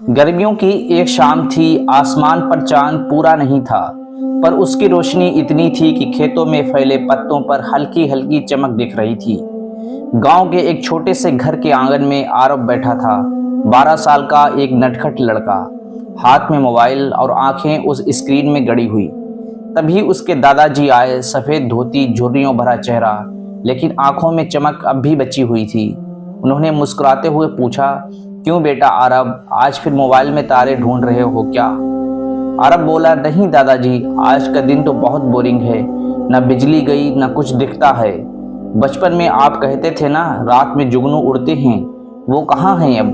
गर्मियों की एक शाम थी। आसमान पर चांद पूरा नहीं था, पर उसकी रोशनी इतनी थी कि खेतों में फैले पत्तों पर हल्की हल्की चमक दिख रही थी। गांव के एक छोटे से घर के आंगन में आरव बैठा था। 12 साल का एक नटखट लड़का, हाथ में मोबाइल और आंखें उस स्क्रीन में गड़ी हुई। तभी उसके दादाजी आए। सफेद धोती, झुर्रियों भरा चेहरा, लेकिन आंखों में चमक अब भी बची हुई थी। उन्होंने मुस्कुराते हुए पूछा, क्यों बेटा आरव, आज फिर मोबाइल में तारे ढूंढ रहे हो क्या? आरव बोला, नहीं दादाजी, आज का दिन तो बहुत बोरिंग है। न बिजली गई, न कुछ दिखता है। बचपन में आप कहते थे ना, रात में जुगनू उड़ते हैं, वो कहाँ हैं अब?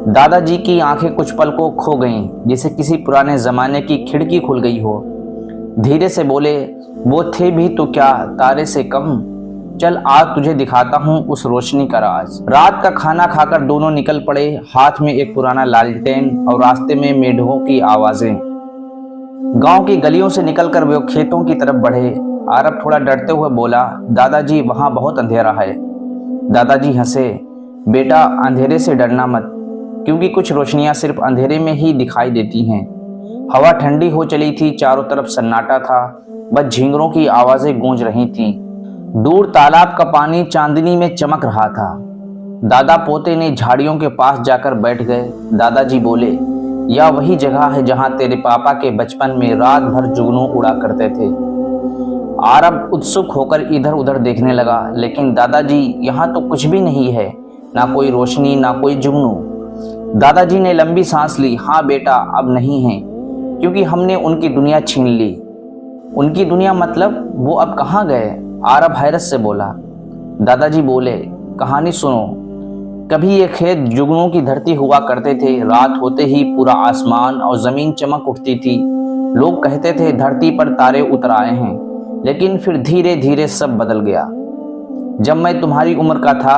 दादाजी की आंखें कुछ पल को खो गईं, जैसे किसी पुराने जमाने की खिड़की खुल गई हो। धीरे से बोले, वो थे भी तो क्या, तारे से कम। चल आज तुझे दिखाता हूँ उस रोशनी का राज। रात का खाना खाकर दोनों निकल पड़े, हाथ में एक पुराना लालटेन और रास्ते में मेढकों की आवाजें। गांव की गलियों से निकलकर वे खेतों की तरफ बढ़े। आरब थोड़ा डरते हुए बोला, दादाजी वहां बहुत अंधेरा है। दादाजी हंसे, बेटा अंधेरे से डरना मत, क्योंकि कुछ रोशनियां सिर्फ अंधेरे में ही दिखाई देती हैं। हवा ठंडी हो चली थी, चारों तरफ सन्नाटा था, बस झींगरों की आवाजें गूंज रही थीं। दूर तालाब का पानी चांदनी में चमक रहा था। दादा पोते ने झाड़ियों के पास जाकर बैठ गए। दादाजी बोले, यह वही जगह है जहां तेरे पापा के बचपन में रात भर जुगनू उड़ा करते थे। आरब उत्सुक होकर इधर उधर देखने लगा, लेकिन दादाजी, यहाँ तो कुछ भी नहीं है, ना कोई रोशनी, ना कोई जुगनू। दादाजी ने लंबी सांस ली। हाँ बेटा, अब नहीं है, क्योंकि हमने उनकी दुनिया छीन ली। उनकी दुनिया मतलब? वो अब कहाँ गए? आरब हैरत से बोला। दादाजी बोले, कहानी सुनो। कभी ये खेत जुगनू की धरती हुआ करते थे। रात होते ही पूरा आसमान और जमीन चमक उठती थी। लोग कहते थे धरती पर तारे उतर आए हैं, लेकिन फिर धीरे धीरे सब बदल गया। जब मैं तुम्हारी उम्र का था,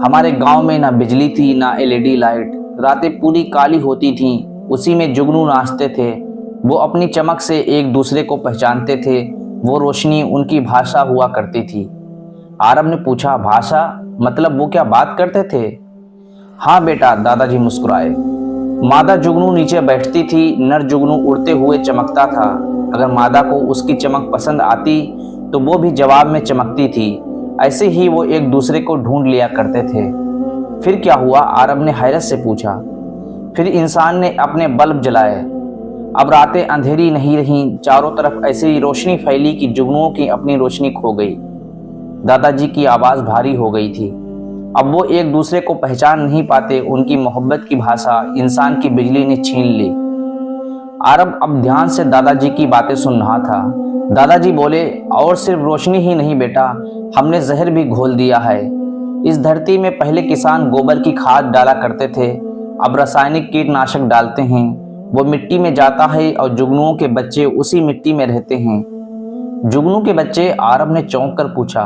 हमारे गांव में ना बिजली थी, ना एलईडी लाइट। रातें पूरी काली होती थीं, उसी में जुगनू नाचते थे। वो अपनी चमक से एक दूसरे को पहचानते थे। वो रोशनी उनकी भाषा हुआ करती थी। आरब ने पूछा, भाषा मतलब वो क्या बात करते थे? हाँ बेटा, दादाजी मुस्कुराए। मादा जुगनू नीचे बैठती थी, नर जुगनू उड़ते हुए चमकता था। अगर मादा को उसकी चमक पसंद आती तो वो भी जवाब में चमकती थी। ऐसे ही वो एक दूसरे को ढूंढ लिया करते थे। फिर क्या हुआ? आरब ने हैरत से पूछा। फिर इंसान ने अपने बल्ब जलाए। अब रातें अंधेरी नहीं रहीं, चारों तरफ ऐसी ही रोशनी फैली कि जुगनुओं की अपनी रोशनी खो गई। दादाजी की आवाज भारी हो गई थी। अब वो एक दूसरे को पहचान नहीं पाते। उनकी मोहब्बत की भाषा इंसान की बिजली ने छीन ली। आरब अब ध्यान से दादाजी की बातें सुन रहा था। दादाजी बोले, और सिर्फ रोशनी ही नहीं बेटा, हमने जहर भी घोल दिया है। इस धरती में पहले किसान गोबर की खाद डाला करते थे, अब रासायनिक कीटनाशक डालते हैं। वो मिट्टी में जाता है और जुगनुओं के बच्चे उसी मिट्टी में रहते हैं। जुगनू के बच्चे? आरब ने चौंक कर पूछा।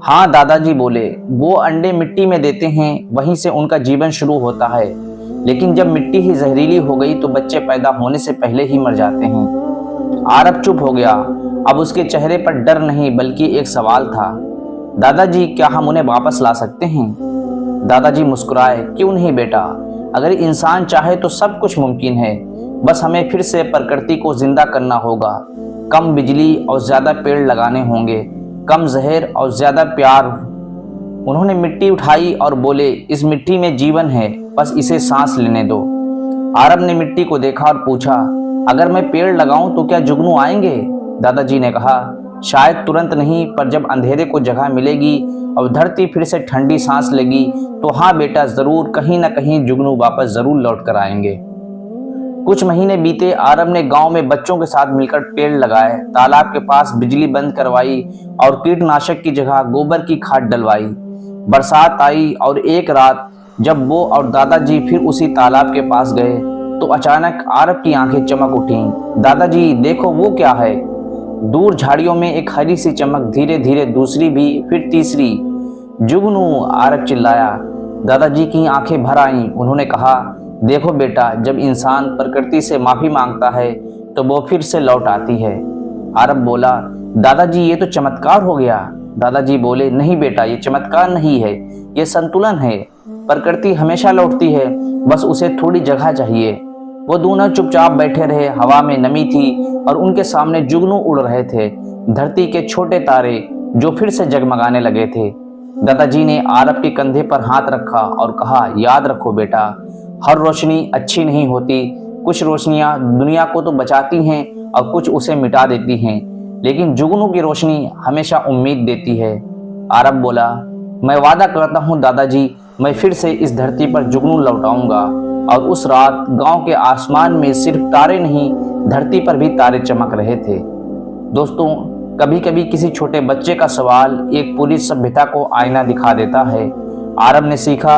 हाँ दादाजी बोले, वो अंडे मिट्टी में देते हैं, वहीं से उनका जीवन शुरू होता है। लेकिन जब मिट्टी ही जहरीली हो गई तो बच्चे पैदा होने से पहले ही मर जाते हैं। आरब चुप हो गया। अब उसके चेहरे पर डर नहीं, बल्कि एक सवाल था। दादाजी, क्या हम उन्हें वापस ला सकते हैं? दादाजी मुस्कुराए, क्यों नहीं बेटा, अगर इंसान चाहे तो सब कुछ मुमकिन है। बस हमें फिर से प्रकृति को जिंदा करना होगा। कम बिजली और ज्यादा पेड़ लगाने होंगे, कम जहर और ज्यादा प्यार। उन्होंने मिट्टी उठाई और बोले, इस मिट्टी में जीवन है, बस इसे सांस लेने दो। आरब ने मिट्टी को देखा और पूछा, अगर मैं पेड़ लगाऊं तो क्या जुगनू आएंगे? दादाजी ने कहा, शायद तुरंत नहीं, पर जब अंधेरे को जगह मिलेगी और धरती फिर से ठंडी सांस लेगी तो हाँ बेटा, जरूर कहीं ना कहीं जुगनू वापस जरूर लौट कर आएंगे। कुछ महीने बीते। आरब ने गांव में बच्चों के साथ मिलकर पेड़ लगाए, तालाब के पास बिजली बंद करवाई और कीटनाशक की जगह गोबर की खाद डलवाई। बरसात आई और एक रात जब वो और दादाजी फिर उसी तालाब के पास गए तो अचानक आरब की आंखें चमक उठीं। दादाजी देखो, वो क्या है? दूर झाड़ियों में एक हरी सी चमक, धीरे धीरे दूसरी भी, फिर तीसरी। जुगनू! आरब चिल्लाया। दादाजी की आंखें भर आईं। उन्होंने कहा, देखो बेटा, जब इंसान प्रकृति से माफी मांगता है तो वो फिर से लौट आती है। आरब बोला, दादाजी ये तो चमत्कार हो गया। दादाजी बोले, नहीं बेटा, ये चमत्कार नहीं है, ये संतुलन है। प्रकृति हमेशा लौटती है, बस उसे थोड़ी जगह चाहिए। वो दोनों चुपचाप बैठे रहे। हवा में नमी थी और उनके सामने जुगनू उड़ रहे थे, धरती के छोटे तारे जो फिर से जगमगाने लगे थे। दादाजी ने आरब के कंधे पर हाथ रखा और कहा, याद रखो बेटा, हर रोशनी अच्छी नहीं होती। कुछ रोशनियां दुनिया को तो बचाती हैं और कुछ उसे मिटा देती हैं, लेकिन जुगनू की रोशनी हमेशा उम्मीद देती है। आरब बोला, मैं वादा करता हूँ दादाजी, मैं फिर से इस धरती पर जुगनू लौटाऊंगा। और उस रात गांव के आसमान में सिर्फ तारे नहीं, धरती पर भी तारे चमक रहे थे। दोस्तों, कभी कभी किसी छोटे बच्चे का सवाल एक पूरी सभ्यता को आईना दिखा देता है। आरब ने सीखा,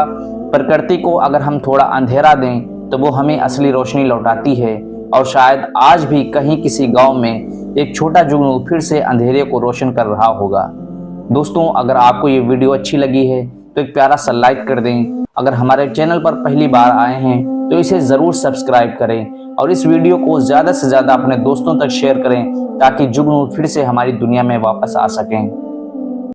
प्रकृति को अगर हम थोड़ा अंधेरा दें तो वो हमें असली रोशनी लौटाती है। और शायद आज भी कहीं किसी गांव में एक छोटा जुगनू फिर से अंधेरे को रोशन कर रहा होगा। दोस्तों, अगर आपको ये वीडियो अच्छी लगी है तो एक प्यारा सा लाइक कर दें। अगर हमारे चैनल पर पहली बार आए हैं तो इसे ज़रूर सब्सक्राइब करें और इस वीडियो को ज़्यादा से ज़्यादा अपने दोस्तों तक शेयर करें ताकि जुगनू फिर से हमारी दुनिया में वापस आ सकें।